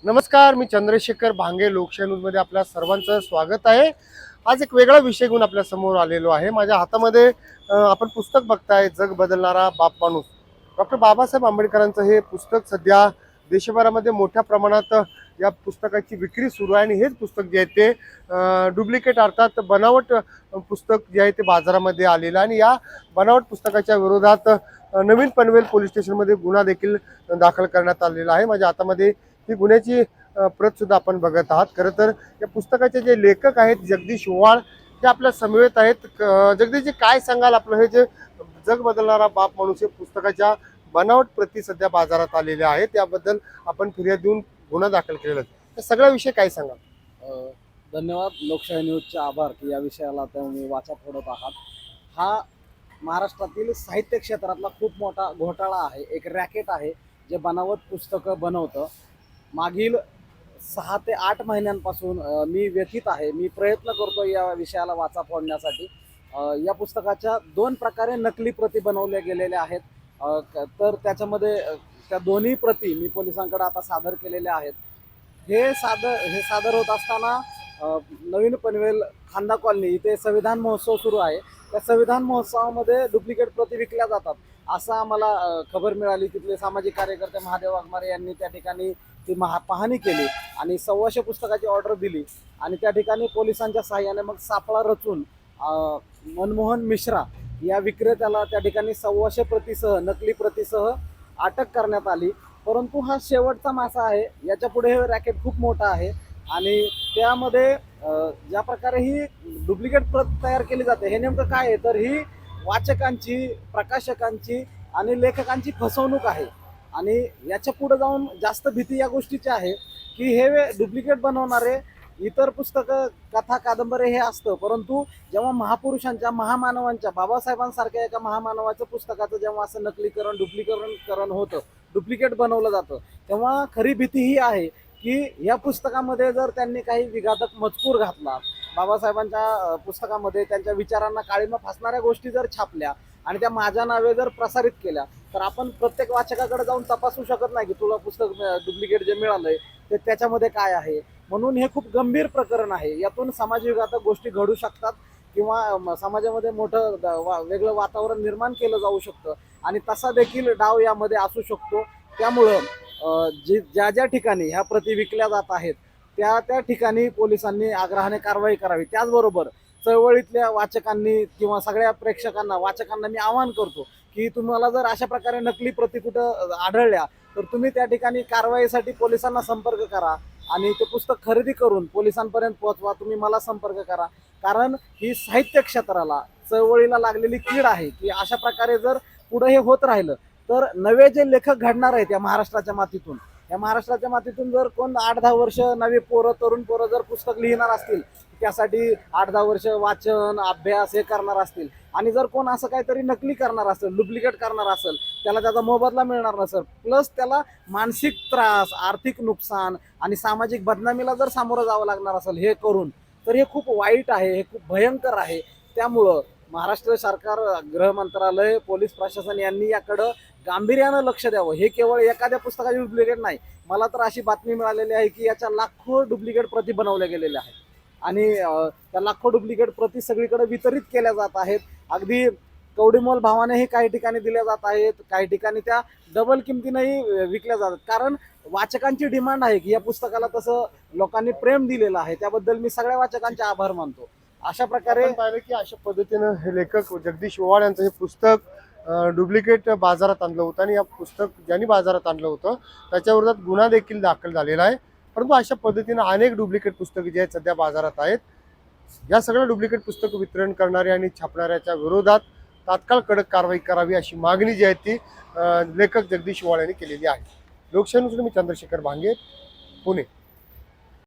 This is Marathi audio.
नमस्कार, मी चंद्रशेखर भांगे. लोकशाही न्यूजमध्ये आपल्या सर्वांचं स्वागत आहे. आज एक वेगळा विषय घेऊन आपल्या समोर आलेलो आहे. माझ्या हातामध्ये आपण पुस्तक बघताय, जग बदलणारा बाप माणूस. डॉक्टर बाबासाहेब आंबेडकरांचं हे पुस्तक सध्या देशभरामध्ये मोठ्या प्रमाणात या पुस्तकाची विक्री सुरू आहे आणि हेच पुस्तक जे आहे ते डुप्लिकेट अर्थात बनावट पुस्तक जे आहे ते बाजारामध्ये आलेलं आहे आणि या बनावट पुस्तकाच्या विरोधात नवीन पनवेल पोलीस स्टेशनमध्ये गुन्हा देखील दाखल करण्यात आलेला आहे. माझ्या हातामध्ये ही गुन्ह्याची प्रत सुद्धा आपण बघत आहात. खरं तर या पुस्तकाचे जे लेखक आहेत जगदीश ओवाळ ते आपल्या समवेत आहेत. जगदीशजी, काय सांगाल? आपलं हे जे जग बदलणारा बाप माणूस या पुस्तकाच्या बनावट प्रती सध्या बाजारात आलेल्या आहेत, त्याबद्दल आपण फिर्याद देऊन गुन्हा दाखल केलेला आहे. या सगळ्या विषय काय सांगाल? धन्यवाद. लोकशाही न्यूजचे आभार की या विषयाला तुम्ही वाचा फोडत आहात. हा महाराष्ट्रातील साहित्य क्षेत्रातला खूप मोठा घोटाळा आहे, एक रॅकेट आहे जे बनावट पुस्तकं बनवतं. मागील 6 ते 8 महिन्यांपासून मी व्यथित आहे. मी प्रयत्न करतो या विषयाला वाचा फोडण्यासाठी. या पुस्तकाच्या 2 प्रकारे नकली प्रती बनवल्या गेलेल्या आहेत. तर त्याच्यामध्ये त्या दोन्ही प्रती मी पोलिसांकडे आता सादर केलेल्या आहेत. हे सादर होत असताना नवीन पनवेल खांदा कॉलनी इथे संविधान महोत्सव सुरू आहे. त्या संविधान महोत्सवामध्ये डुप्लिकेट प्रती विकल्या जातात असं आम्हाला खबर मिळाली. तिथले सामाजिक कार्यकर्ते महादेव वाघमारे यांनी त्या ठिकाणी ती पाहणी केली आणि 125 पुस्तकाची ऑर्डर दिली आणि त्या ठिकाणी पोलिसांच्या सहाय्याने मग सापळा रचून मनमोहन मिश्रा या विक्रेत्याला त्या ठिकाणी 125 प्रतीसह नकली प्रतीसह अटक करण्यात आली. परंतु हा शेवटचा मासा आहे. याच्या पुढे हे रॅकेट खूप मोठा आहे आणि त्यामध्ये ज्या प्रकारे ही डुप्लिकेट प्रत तयार केली जाते हे नेमकं काय आहे, तर ही वाचकांची, प्रकाशकांची आणि लेखकांची फसवणूक आहे. आणि याच्या पुढे जाऊन जास्त भीती या गोष्टीची आहे की हे डुप्लिकेट बनवणारे इतर पुस्तकं, कथा, कादंबरी हे असतं, परंतु जेव्हा महापुरुषांच्या, महामानवांच्या, बाबासाहेबांसारख्या एका महामानवाच्या पुस्तकाचं जेव्हा असं नकलीकरण, डुप्लिकेट होतं, डुप्लिकेट बनवलं जातं, तेव्हा खरी भीती ही आहे की या पुस्तकामध्ये जर त्यांनी काही विघातक मजकूर घातला, बाबासाहेबांच्या पुस्तकामध्ये त्यांच्या विचारांना काळीमा फासणाऱ्या गोष्टी जर छापल्या आणि त्या माझ्या नावे जर प्रसारित केल्या, तर आपण प्रत्येक वाचकाकडे जाऊन तपासू शकत नाही की तुला पुस्तक डुप्लिकेट जे मिळालंय ते त्याच्यामध्ये काय आहे. म्हणून हे खूप गंभीर प्रकरण आहे. यातून समाजविघातक गोष्टी घडू शकतात किंवा समाजामध्ये मोठं वेगळं वातावरण निर्माण केलं जाऊ शकतं आणि तसा देखील डाव यामध्ये असू शकतो. त्यामुळं ज्या ठिकाणी ह्या प्रती विकल्या जात आहेत त्या ठिकाणी पोलिसांनी आग्रहाने कारवाई करावी. त्याचबरोबर चळवळीतल्या वाचकांनी किंवा सगळ्या प्रेक्षकांना, वाचकांना मी आवाहन करतो की तुम्हाला जर अशा प्रकारे नकली प्रती कुठं आढळल्या तर तुम्ही त्या ठिकाणी कारवाईसाठी पोलिसांना संपर्क करा आणि ते पुस्तक खरेदी करून पोलिसांपर्यंत पोहोचवा. तुम्ही मला संपर्क करा, कारण ही साहित्य क्षेत्राला, चळवळीला लागलेली कीड आहे की अशा प्रकारे जर पुढे हे होत राहिलं तर नवे जे लेखक घडणार आहेत या महाराष्ट्राच्या मातीतून जर कोण 8-10 वर्ष नवे तरुण पोरं जर पुस्तक लिहिणार असतील, त्यासाठी 8-10 वर्ष वाचन, अभ्यास हे करणार असतील आणि जर कोण असं काहीतरी नकली करणार असेल, डुप्लिकेट करणार असेल, त्याला त्याचा मोबदला मिळणार नसेल, प्लस त्याला मानसिक त्रास, आर्थिक नुकसान आणि सामाजिक बदनामीला जर सामोरं जावं लागणार असेल हे करून, तर हे खूप वाईट आहे, हे खूप भयंकर आहे. त्यामुळं महाराष्ट्र सरकार, गृह मंत्रालय, पोलीस प्रशासन यांनी याकडं गांभीर्यानं लक्ष द्यावं. हे केवळ एखाद्या पुस्तकाची डुप्लिकेट नाही, मला तर अशी बातमी मिळालेली आहे की याच्या लाखो डुप्लिकेट प्रती बनवल्या गेलेल्या आहेत आणि त्या लाखो डुप्लिकेट प्रती सगळीकडे वितरित केल्या जात आहेत. अगदी कवडीमोल भावानेही काही ठिकाणी दिल्या जात आहेत, काही ठिकाणी त्या डबल किमतीनेही विकल्या जातात, कारण वाचकांची डिमांड आहे की या पुस्तकाला तसं लोकांनी प्रेम दिलेलं आहे. त्याबद्दल मी सगळ्या वाचकांचे आभार मानतो. अशा प्रकारे पाहिलं की अशा पद्धतीनं हे लेखक जगदीश ओवाळ यांचं हे पुस्तक डुप्लिकेट बाजारात आणलं होतं आणि या पुस्तक ज्यांनी बाजारात आणलं होतं त्याच्याविरोधात गुन्हा देखील दाखल झालेला आहे. परंतु अशा पद्धतीनं अनेक डुप्लिकेट पुस्तकं जे आहेत सध्या बाजारात आहेत. या सगळ्या डुप्लिकेट पुस्तक वितरण करणाऱ्या आणि छापणाऱ्याच्या विरोधात तात्काळ कडक कारवाई करावी अशी मागणी जी आहे ती लेखक जगदीश ओवाळ यांनी केलेली आहे. लोकशाही न्यूज, मी चंद्रशेखर भांगे, पुणे.